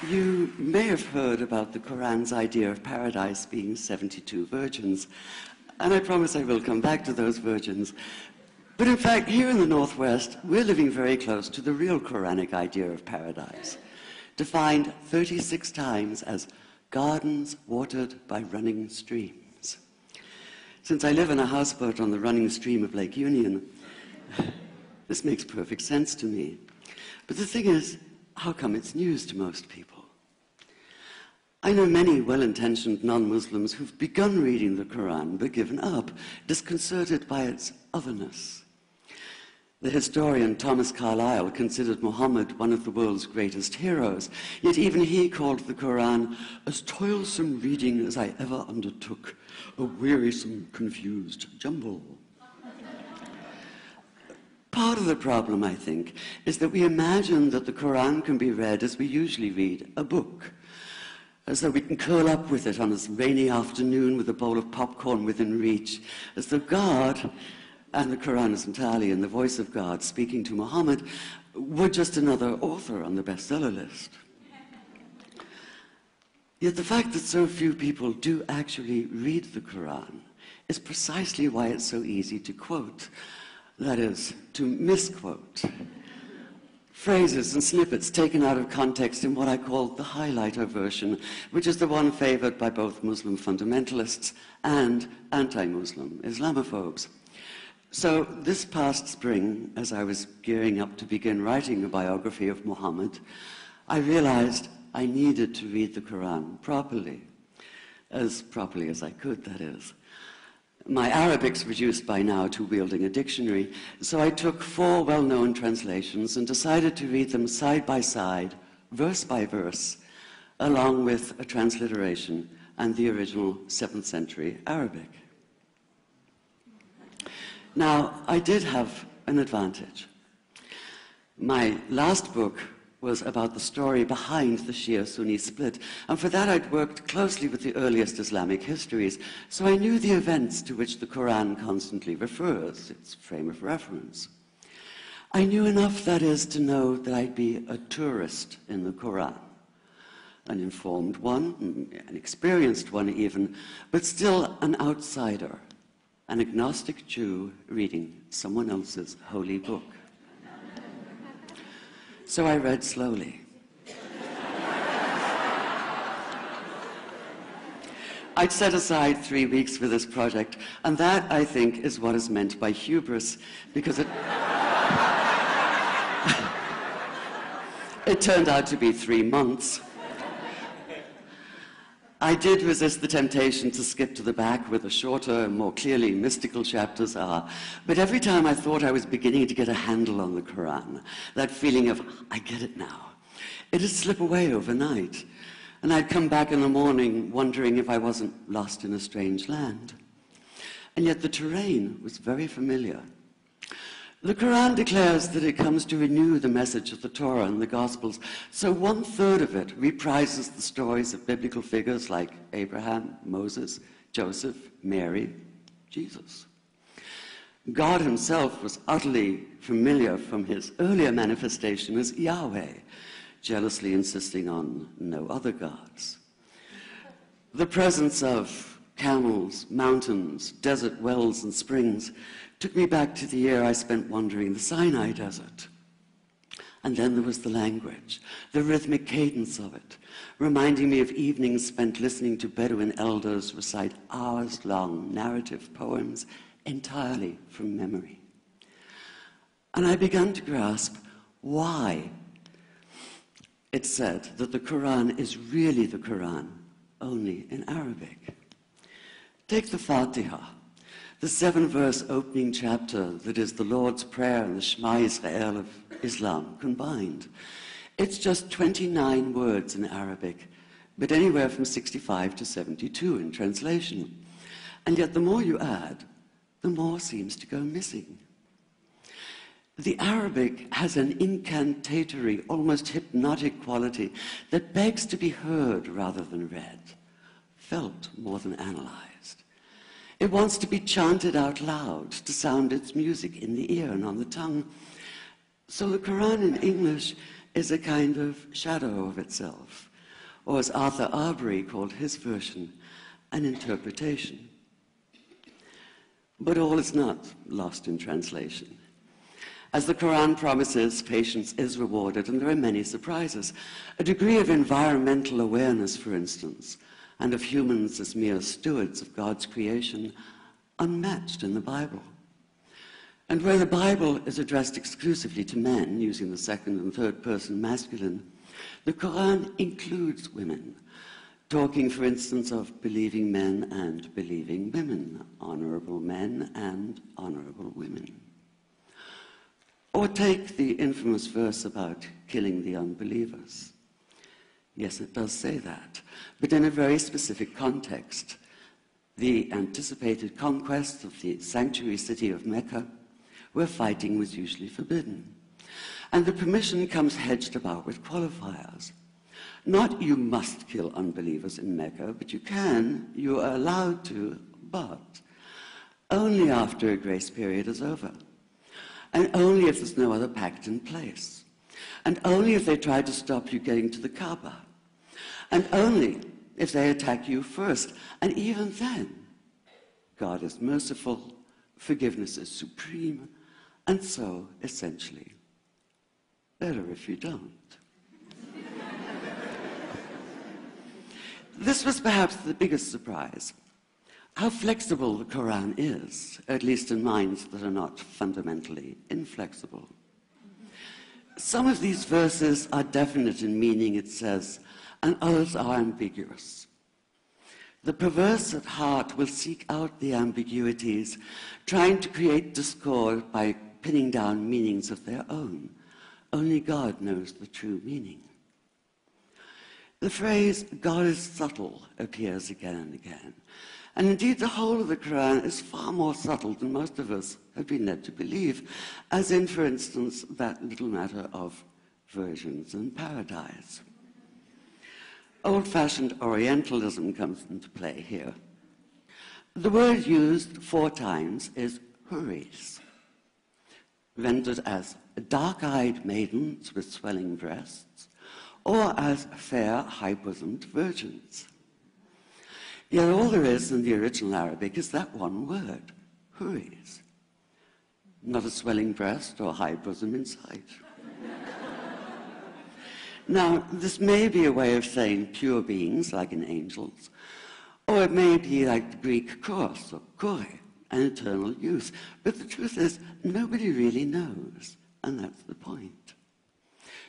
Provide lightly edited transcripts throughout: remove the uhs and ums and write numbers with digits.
You may have heard about the Quran's idea of paradise being 72 virgins, and I promise I will come back to those virgins. But in fact, here in the Northwest, we're living very close to the real Quranic idea of paradise, defined 36 times as gardens watered by running streams. Since I live in a houseboat on the running stream of Lake Union, this makes perfect sense to me. But the thing is, how come it's news to most people? I know many well-intentioned non-Muslims who've begun reading the Quran but given up, disconcerted by its otherness. The historian Thomas Carlyle considered Muhammad one of the world's greatest heroes, yet even he called the Quran as toilsome reading as I ever undertook, a wearisome, confused jumble. Part of the problem, I think, is that we imagine that the Quran can be read as we usually read a book, as though we can curl up with it on a rainy afternoon with a bowl of popcorn within reach, as though God, and the Quran is entirely in the voice of God speaking to Muhammad, were just another author on the bestseller list. Yet the fact that so few people do actually read the Quran is precisely why it's so easy to quote. That is, to misquote. Phrases and snippets taken out of context in what I call the highlighter version, which is the one favored by both Muslim fundamentalists and anti-Muslim Islamophobes. So this past spring, as I was gearing up to begin writing a biography of Muhammad, I realized I needed to read the Quran properly as I could, that is. My Arabic's reduced by now to wielding a dictionary, so I took 4 well-known translations and decided to read them side by side, verse by verse, along with a transliteration and the original 7th century Arabic. Now, I did have an advantage. My last book was about the story behind the Shia-Sunni split, and for that I'd worked closely with the earliest Islamic histories, so I knew the events to which the Quran constantly refers, its frame of reference. I knew enough, that is, to know that I'd be a tourist in the Quran, an informed one, an experienced one even, but still an outsider, an agnostic Jew reading someone else's holy book. So I read slowly. I'd set aside 3 weeks for this project, and that, I think, is what is meant by hubris, because it turned out to be 3 months. I did resist the temptation to skip to the back where the shorter and more clearly mystical chapters are, but every time I thought I was beginning to get a handle on the Quran, that feeling of, I get it now, it'd slip away overnight, and I'd come back in the morning wondering if I wasn't lost in a strange land. And yet the terrain was very familiar. The Quran declares that it comes to renew the message of the Torah and the Gospels, so 1/3 of it reprises the stories of biblical figures like Abraham, Moses, Joseph, Mary, Jesus. God himself was utterly familiar from his earlier manifestation as Yahweh, jealously insisting on no other gods. The presence of camels, mountains, desert wells and springs took me back to the year I spent wandering the Sinai desert. And then there was the language, the rhythmic cadence of it, reminding me of evenings spent listening to Bedouin elders recite hours-long narrative poems entirely from memory. And I began to grasp why it's said that the Quran is really the Quran, only in Arabic. Take the Fatiha, the 7-verse opening chapter that is the Lord's Prayer and the Shema Israel of Islam combined. It's just 29 words in Arabic, but anywhere from 65 to 72 in translation. And yet the more you add, the more seems to go missing. The Arabic has an incantatory, almost hypnotic quality that begs to be heard rather than read, felt more than analyzed. It wants to be chanted out loud, to sound its music in the ear and on the tongue. So the Quran in English is a kind of shadow of itself, or as Arthur Arbery called his version, an interpretation. But all is not lost in translation. As the Quran promises, patience is rewarded, and there are many surprises. A degree of environmental awareness, for instance, and of humans as mere stewards of God's creation, unmatched in the Bible. And where the Bible is addressed exclusively to men, using the second and third person masculine, the Quran includes women, talking, for instance, of believing men and believing women, honorable men and honorable women. Or take the infamous verse about killing the unbelievers. Yes, it does say that, but in a very specific context. The anticipated conquest of the sanctuary city of Mecca, where fighting was usually forbidden. And the permission comes hedged about with qualifiers. Not you must kill unbelievers in Mecca, but you can, you are allowed to, but only after a grace period is over. And only if there's no other pact in place. And only if they try to stop you getting to the Kaaba. And only if they attack you first. And even then, God is merciful, forgiveness is supreme, and so, essentially, better if you don't. This was perhaps the biggest surprise. How flexible the Quran is, at least in minds that are not fundamentally inflexible. Some of these verses are definite in meaning, it says, and others are ambiguous. The perverse at heart will seek out the ambiguities, trying to create discord by pinning down meanings of their own. Only God knows the true meaning. The phrase, God is subtle, appears again and again. And indeed, the whole of the Quran is far more subtle than most of us have been led to believe, as in, for instance, that little matter of virgins and paradise. Old-fashioned Orientalism comes into play here. The word used 4 times is huris, rendered as dark-eyed maidens with swelling breasts, or as fair, high-bosomed virgins. Yet all there is in the original Arabic is that one word, huris. Not a swelling breast or high bosom in sight. Now, this may be a way of saying pure beings, like in angels, or it may be like the Greek kos, or kore, an eternal youth. But the truth is, nobody really knows, and that's the point.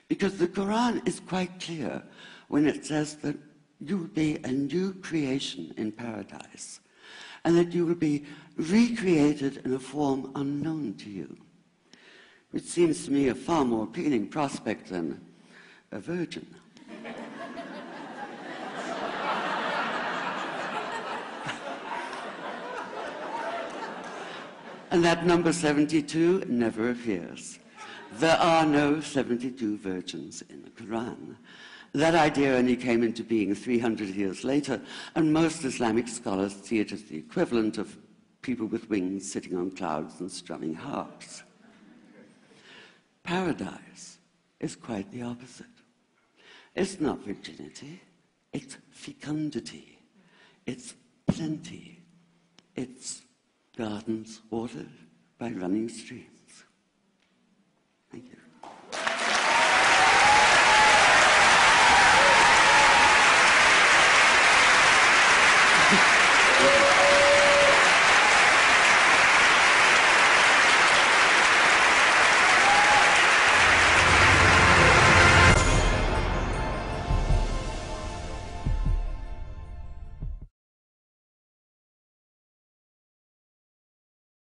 Because the Quran is quite clear when it says that you will be a new creation in paradise, and that you will be recreated in a form unknown to you, which seems to me a far more appealing prospect than a virgin. And that number 72 never appears. There are no 72 virgins in the Quran. That idea only came into being 300 years later, and most Islamic scholars see it as the equivalent of people with wings sitting on clouds and strumming harps. Paradise is quite the opposite. It's not virginity, it's fecundity, it's plenty, it's gardens watered by running streams.